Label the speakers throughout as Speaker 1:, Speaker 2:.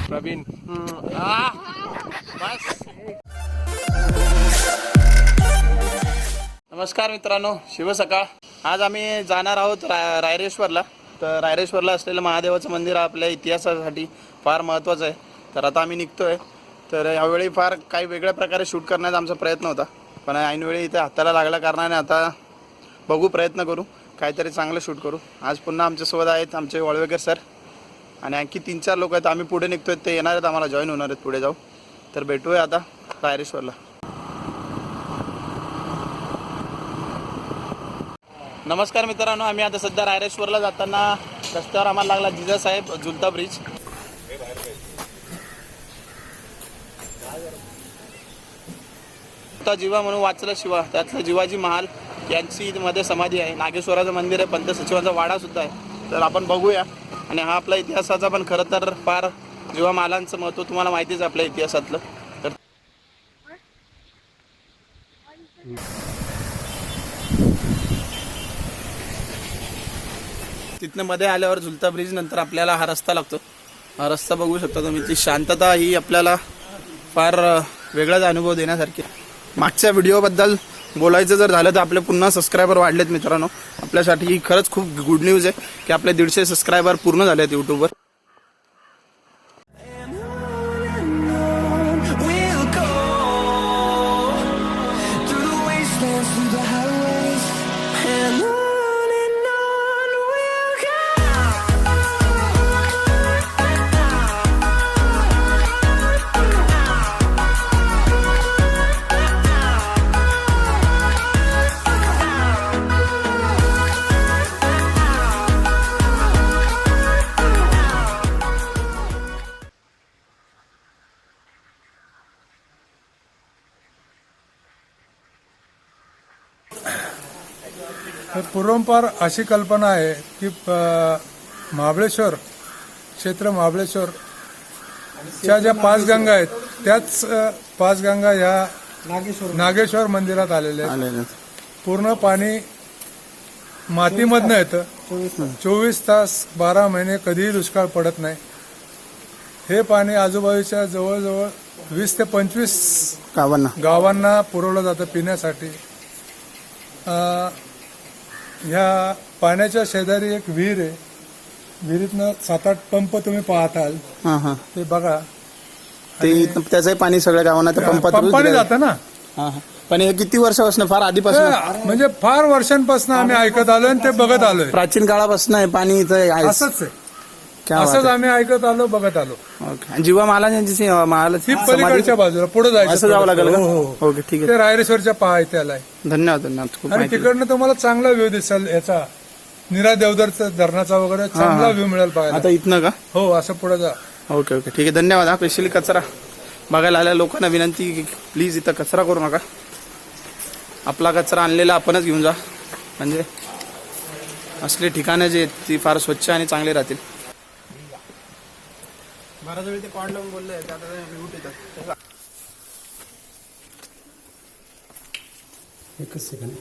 Speaker 1: प्रवीण बस. नमस्कार मित्रांनो, शिव सकाळ. आज आम्ही जाणार आहोत रायरेश्वरला. तर रायरेश्वरला असलेलं महादेवाचं मंदिर आपल्या इतिहासासाठी फार महत्त्वाचं आहे. तर आता आम्ही निघतोय. तर यावेळी फार काही वेगळ्या प्रकारे शूट करण्याचा आमचा प्रयत्न होता, पण ऐनवेळी इथे हाताला लागल्या कारणाने आता बघू, प्रयत्न करू काहीतरी चांगलं शूट करू. आज पुन्हा आमच्यासोबत आहेत आमचे वळवेकर सर आणि आणखी 3-4 लोक आहेत. आम्ही पुढे निघतोय, ते येणार आहेत, आम्हाला जॉईन होणार आहेत पुढे जाऊ. तर भेटूया आता रायरेश्वरला. नमस्कार मित्रांनो, आम्ही आता सध्या रायरेश्वरला जाताना रस्त्यावर आम्हाला लागला जिजासाहेब झुलता ब्रिज. जीवा म्हणून वाचला शिवा, त्यातला जीवाजी महाल यांची मध्ये समाधी आहे. नागेश्वराचं मंदिर आहे, पंत सचिवांचा वाडा सुद्धा आहे. तर आपण बघूया. आणि हा आपला इतिहासाचा पण खरं तर फार जीवा महालांचं महत्त्व तुम्हाला माहितीच आहे आपल्या इतिहासातलं. तर तिथनं मध्ये आल्यावर झुलता ब्रिज नंतर आपल्याला हा रस्ता लागतो. हा रस्ता बघू शकता तुम्ही. ती शांतता ही आपल्याला फार वेगळाच अनुभव देण्यासारखी. मागच्या व्हिडिओबद्दल बोलायचं जर झालं तर आपले पुन्हा सबस्क्रायबर वाढलेत मित्रांनो. आपल्यासाठी ही खरंच खूप गुड न्यूज आहे की आपले 150 सबस्क्रायबर पूर्ण झाले आहेत यूट्यूबवर.
Speaker 2: पूर्वंपार अशी कल्पना आहे की महाबळेश्वर क्षेत्र, महाबळेश्वरच्या ज्या 5 गंगा आहेत त्याच 5 गंगा ह्या नागेश्वर मंदिरात आलेल्या आहेत. पूर्ण पाणी मातीमधनं येतं. 24 तास 12 महिने कधीही दुष्काळ पडत नाही. हे पाणी आजूबाजूच्या जवळजवळ 20 ते 25 गावांना पुरवलं जातं पिण्यासाठी. ह्या पाण्याच्या शेजारी एक विहीर आहे. विहिरीतनं 7-8 पंप तुम्ही पाहताल ते बघा.
Speaker 1: ते त्याचंही पाणी सगळ्या गावांना
Speaker 2: पंपाने जातं ना.
Speaker 1: पण हे किती वर्षापासून? फार आधीपासून,
Speaker 2: म्हणजे फार वर्षांपासून आम्ही ऐकत आलोय आणि ते बघत आलोय.
Speaker 1: प्राचीन काळापासून आहे पाणी इथं
Speaker 2: असंच आहे. असंच आम्ही ऐकत आलो, बघत आलो.
Speaker 1: ओके. जीवा महाराजांची
Speaker 2: ही पलीकडच्या बाजूला पुढे जायचं
Speaker 1: जावं लागेल.
Speaker 2: ओके, ठीक आहे. ते रायरेश्वरच्या पायथ्याला आहे.
Speaker 1: धन्यवाद धन्यवाद.
Speaker 2: आणि तिकडनं तुम्हाला चांगला व्ह्यू दिसेल याचा, निरा देवदरचा धरणाचा वगैरे चांगला व्ह्यू मिळेल पाहायला.
Speaker 1: आता इथनं का?
Speaker 2: हो, असं पुढे जा.
Speaker 1: ओके ओके, ठीक आहे. धन्यवाद. हा स्पेशली कचरा बघायला आल्या लोकांना विनंती की प्लीज इथं कचरा करू नका. आपला कचरा आणलेला आपणच घेऊन जा, म्हणजे असले ठिकाणं जे ती फार स्वच्छ आणि चांगले राहतील. बराच वेळ ते कॉर्ड लावून बोलले, आता रिव्हूट येतात. एकच सेकंड.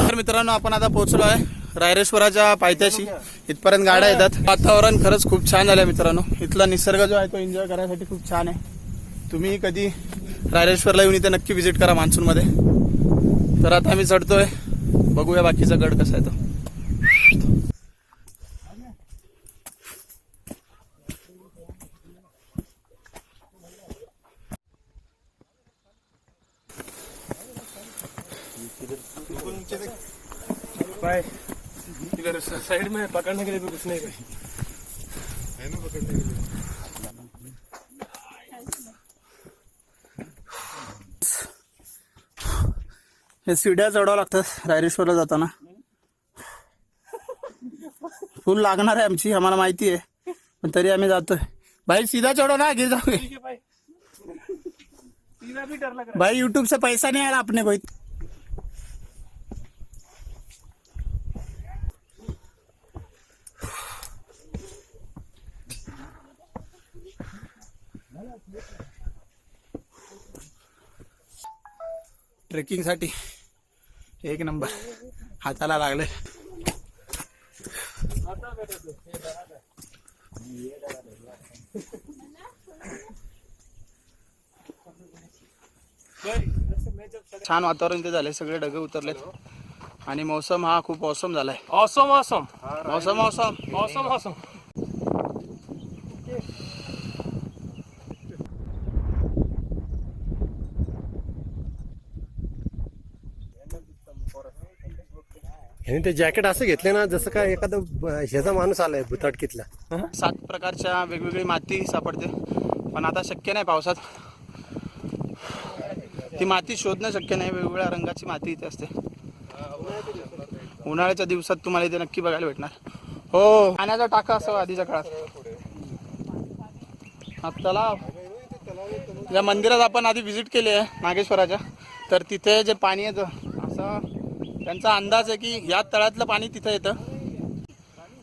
Speaker 1: तर मित्रांनो, आपण आता पोहोचलो आहे रायरेश्वराच्या पायथ्याशी. इथपर्यंत गाड्या येतात. वातावरण खरंच खूप छान झालं मित्रांनो. इथला निसर्ग जो आहे तो एन्जॉय करण्यासाठी खूप छान आहे. तुम्ही कधी रायरेश्वरला येऊन इथे नक्की व्हिजिट करा मान्सूनमध्ये. तर आता आम्ही चढतोय, बघूया बाकीचा गड कसा आहे तो.
Speaker 3: बाय इधर साइड में पकड़ने के लिए भी कुछ नहीं है ना, पकड़ने के लिए.
Speaker 1: हे सीड्या चढावं लागतात रायरेश्वरला जाताना. फुल लागणार आहे आमची, आम्हाला माहिती आहे, पण तरी आम्ही जातोय. भाई सीधा चढो ना, गिर जाओगे भाई. यूट्यूब से पैसा नहीं आ रहा अपने को. ट्रेकिंगसाठी एक नंबर हाताला लागले. छान वातावरण ते झाले, सगळे ढग उतरलेत आणि मौसम हा खूप औसम झालाय.
Speaker 3: ऑसम ऑसम
Speaker 1: मौसम औसम
Speaker 3: ऑसम ऑसम.
Speaker 4: ह्याने ते जॅकेट असं घेतले ना जसं काय एखादं ह्याचा माणूस आलाय भुताटकीतला.
Speaker 1: 7 प्रकारच्या वेगवेगळी माती सापडते, पण आता शक्य नाही पावसात. ती माती शोधणं शक्य नाही, वेगवेगळ्या रंगाची माती इथे असते. उन्हाळ्याच्या दिवसात तुम्हाला इथे नक्की बघायला भेटणार. हो, पाण्याचा टाका असावा आधीच्या काळात. हा तलाव, या मंदिरात आपण आधी व्हिजिट केली आहे नागेश्वराच्या, तर तिथे जे पाणी येतं असं त्यांचा अंदाज आहे की या तळ्यातलं पाणी तिथे येतं.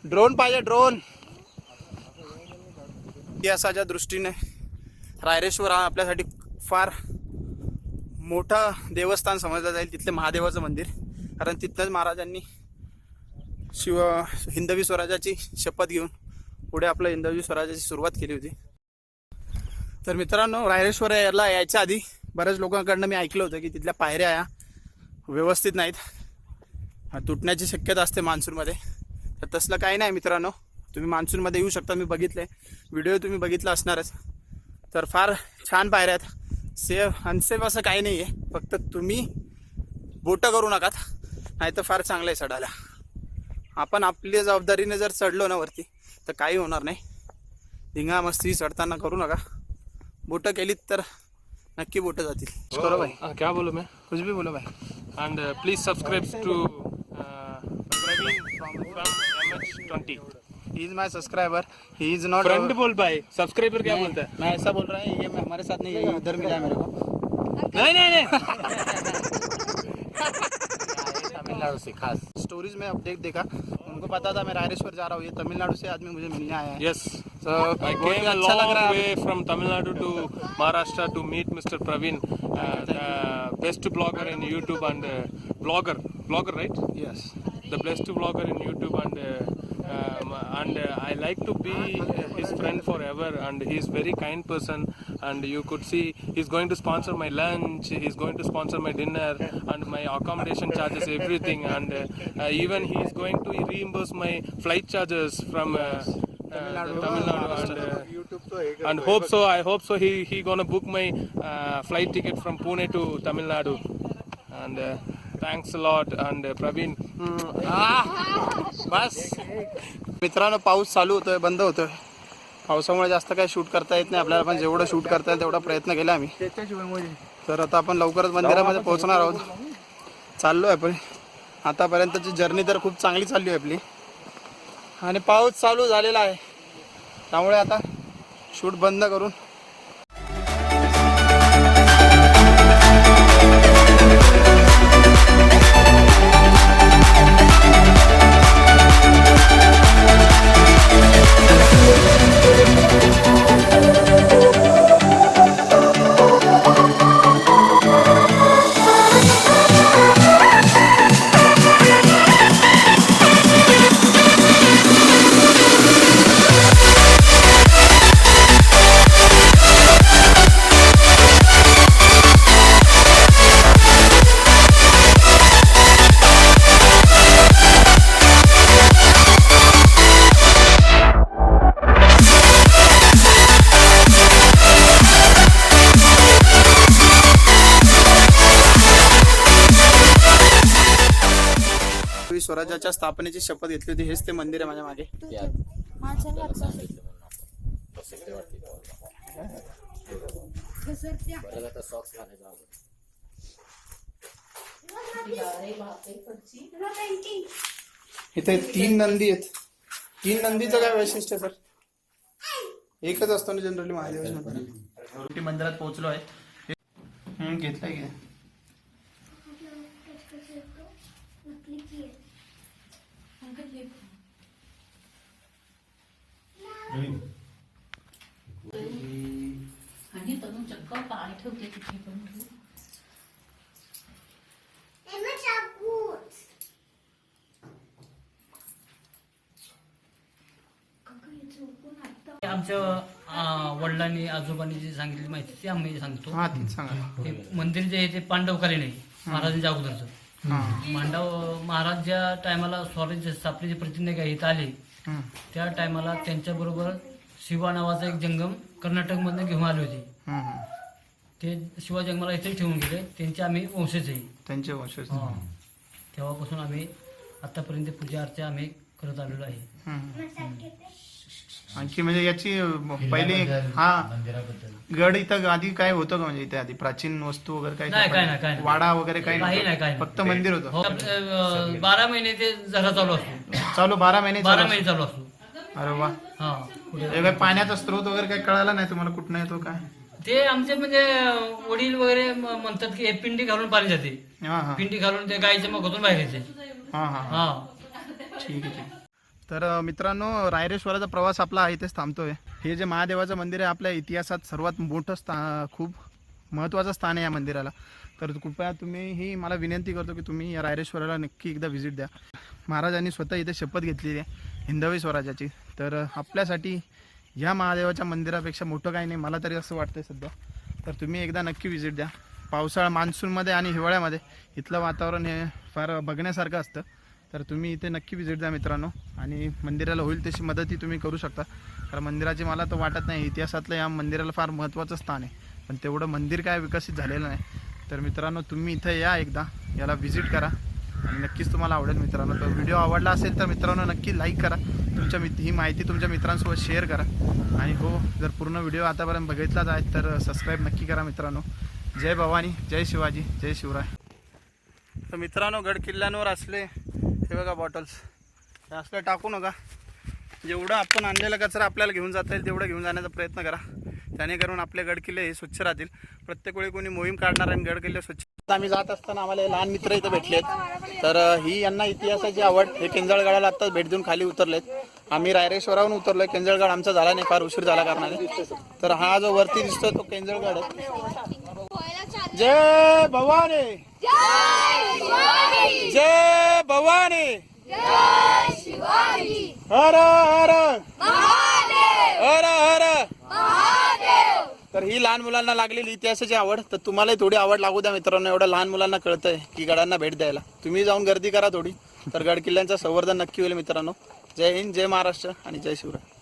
Speaker 1: ड्रोन पाहिजे, ड्रोन. इतिहासाच्या दृष्टीने रायरेश्वर हा आपल्यासाठी फार मोठा देवस्थान समजलं जाईल, तिथले महादेवाचं मंदिर. कारण तिथनंच महाराजांनी हिंदवी स्वराज्याची शपथ घेऊन पुढे आपलं हिंदवी स्वराज्याची सुरुवात केली होती. तर मित्रांनो, रायरेश्वर याला यायच्या आधी बऱ्याच लोकांकडनं मी ऐकलं होतं की तिथल्या पायऱ्या या व्यवस्थित नाहीत, तुटण्याची शक्यता असते मान्सूनमध्ये. तर तसलं काही नाही मित्रांनो, तुम्ही मान्सूनमध्ये येऊ शकता. मी बघितले, व्हिडिओ तुम्ही बघितला असणारच. तर फार छान पायऱ्या आहेत, सेफ अनसेफ असं काही नाही आहे. फक्त तुम्ही बोटं करू नकात, नाही तर फार चांगलं आहे चढायला. आपण आपल्या जबाबदारीने जर चढलो ना वरती तर काही होणार नाही. धिंगा मस्ती चढताना करू नका. बोटं केलीत तर नक्की बोटं जातील. करो भाई,
Speaker 3: क्या बोलू मैं?
Speaker 1: कुछ भी बोलो भाई.
Speaker 3: And please subscribe to Praveen from MH20.
Speaker 1: He is my subscriber, he is not
Speaker 3: friend बोल भाई, सब्सक्राइबर क्या बोलता है?
Speaker 1: मैं ऐसा बोल रहा है, ये हमारे साथ नहीं है, ये इधर मिला है मेरे को.
Speaker 3: नहीं नहीं नहीं.
Speaker 1: तमिलनाडु से खास स्टोरीज में अपडेट देखा, उनको पता था मैं रायरेश्वर जा रहा हूँ. ये तमिलनाडु से आदमी मुझे मिलने आया है.
Speaker 3: Yes.
Speaker 1: तो
Speaker 3: I
Speaker 1: बहुत ही
Speaker 3: came a
Speaker 1: अच्छा लग रहा
Speaker 3: long
Speaker 1: है.
Speaker 3: way from Tamil Nadu to Maharashtra to meet Mr. Praveen, the best blogger in YouTube and blogger, right?
Speaker 1: Yes.
Speaker 3: The best blogger in YouTube and I like to be his friend forever, and he's very kind person, and you could see he's going to sponsor my lunch, he's going to sponsor my dinner and my accommodation charges, everything, and even he's going to reimburse my flight charges from Tamil Nadu, and I hope so he gonna book my flight ticket from Pune to Tamil Nadu, and thanks a lot. And Praveen,
Speaker 1: बस मित्रांनो, पाऊस चालू होतोय, बंद होतोय. पावसामुळे जास्त काही shoot करता येत नाही आपल्याला, पण जेवढं शूट करता येईल तेवढा प्रयत्न केला आम्ही. तर आता आपण लवकरच मंदिरामध्ये पोहोचणार आहोत. चाललोय आपण. आतापर्यंतची जर्नी तर खूप चांगली चालली आहे आपली, आणि पाऊस चालू झालेला आहे, त्यामुळे आता शूट बंद करून स्वराज्याच्या स्थापनेची शपथ घेतली होती. हेच ते मंदिर आहे माझ्या मागे. इथे 3 नंदी आहेत. 3 नंदीचं काय वैशिष्ट्य सर? एकच असतो ना जनरली महादेवाच्या मंदिरात पोहोचलो आहे. घेतलाय घ्या.
Speaker 5: आणि तनु चक्क पाय ठेवते तिथे पण. आमच्या वडिलांनी आजोबांनी जी सांगितली माहिती ती आम्ही सांगतो.
Speaker 1: हा तीच सांगा.
Speaker 5: हे मंदिर जे आहे ते पांडवकालीन आहे, महाराजांच्या अगोदरचं. महाराज ज्या टायमाला स्वराज्य स्थापनेची प्रतिज्ञा इथं आली
Speaker 1: हम्म.
Speaker 5: त्या टायमाला त्यांच्याबरोबर शिवा नावाचा एक जंगम कर्नाटकमधनं घेऊन आले होते.
Speaker 1: हम्म.
Speaker 5: ते शिवा जंगमाला इथे ठेवून गेले. त्यांचे आम्ही वंशज आहे.
Speaker 1: त्यांचे वंशज.
Speaker 5: तेव्हापासून आम्ही आतापर्यंत पूजा अर्चा आम्ही करत आलेलो आहे.
Speaker 1: आणखी म्हणजे याची पहिली हा गड इथं आधी काय होतं का, म्हणजे इथे आधी प्राचीन वस्तू वगैरे
Speaker 5: नाही, काय नाही, काय नाही.
Speaker 1: वाडा वगैरे काही
Speaker 5: काही नाही, काही
Speaker 1: फक्त मंदिर होतं.
Speaker 5: 12 महिने ते जरा चालू असतो.
Speaker 1: चालू 12 महिने
Speaker 5: 12 महिने चालू असतो.
Speaker 1: अरे वा.
Speaker 5: हा
Speaker 1: हे काय पाण्याचा स्रोत वगैरे काही कळाला नाही तुम्हाला कुठनं येतो काय?
Speaker 5: ते आमचे म्हणजे वडील वगैरे म्हणतात की हे पिंडी घालून पाणी जाते.
Speaker 1: हा हा
Speaker 5: पिंडी घालून ते गायच्या मगातून बाहेर येते.
Speaker 1: हा हा
Speaker 5: हा
Speaker 1: ठीक आहे. तर मित्रांनो, रायरेश्वराचा प्रवास आपला इथेच थांबतोय. हे जे महादेवाचं मंदिर आहे आपल्या इतिहासात सर्वात मोठं खूप महत्त्वाचं स्थान आहे या मंदिराला. तर कृपया तुम्ही ही मला विनंती करतो की तुम्ही या रायरेश्वराला नक्की एकदा व्हिजिट द्या. महाराजांनी स्वतः इथे शपथ घेतलेली आहे हिंदवी स्वराज्याची. तर आपल्यासाठी ह्या महादेवाच्या मंदिरापेक्षा मोठं काही नाही, मला तरी असं वाटतंय सध्या. तर तुम्ही एकदा नक्की व्हिजिट द्या. पावसाळा मान्सूनमध्ये आणि हिवाळ्यामध्ये इथलं वातावरण हे फार बघण्यासारखं असतं. तर तुम्ही इथे नक्की व्हिजिट द्या मित्रांनो, आणि मंदिराला होईल तशी मदतही तुम्ही करू शकता. कारण मंदिराची मला तर वाटत नाही इतिहासातलं या मंदिराला फार महत्त्वाचं स्थान आहे, पण तेवढं मंदिर काय विकसित झालेलं नाही. तर मित्रांनो, तुम्ही इथं या, एकदा याला व्हिजिट करा आणि नक्कीच तुम्हाला आवडेल मित्रांनो. तर व्हिडिओ आवडला असेल तर मित्रांनो नक्की लाईक करा, ही माहिती तुमच्या मित्रांसोबत शेअर करा. आणि हो, जर पूर्ण व्हिडिओ आतापर्यंत बघितलाच आहे तर सबस्क्राईब नक्की करा मित्रांनो. जय भवानी, जय शिवाजी, जय शिवराय. तर मित्रांनो, गड किल्ल्यांवर असले हे बघा बॉटल्स, हे असलं टाकू नका. जेवढं आपण आणलेला कचरा आपल्याला घेऊन जाता येईल तेवढं घेऊन जाण्याचा प्रयत्न करा, जेणेकरून आपले गडकिल्ले हे स्वच्छ राहतील. प्रत्येक वेळी कोणी मोहीम काढणार आणि गडकिल्ले स्वच्छ. आम्ही जात असताना आम्हाला लहान मित्र इथं भेटलेत. तर ही यांना इतिहासाची आवड. हे केंजळगडाला आत्ताच भेट देऊन खाली उतरलेत. आम्ही रायरेश्वराहून उतरलोय. केंजळगड आमचा झाला नाही, फार उशीर झाला कारणाने. तर हा जो वरती दिसतोय तो केंजळगड आहे. जय भवानी, जय भवानी, हर हर हर हर. तर ही लहान मुलांना लागलेली इतिहासाची आवड, तर तुम्हालाही थोडी आवड लागू द्या मित्रांनो. एवढं लहान मुलांना कळतंय की गडांना भेट द्यायला. तुम्ही जाऊन गर्दी करा थोडी, तर गड किल्ल्यांचं संवर्धन नक्की होईल मित्रांनो. जय हिंद, जय महाराष्ट्र आणि जय शिवराय.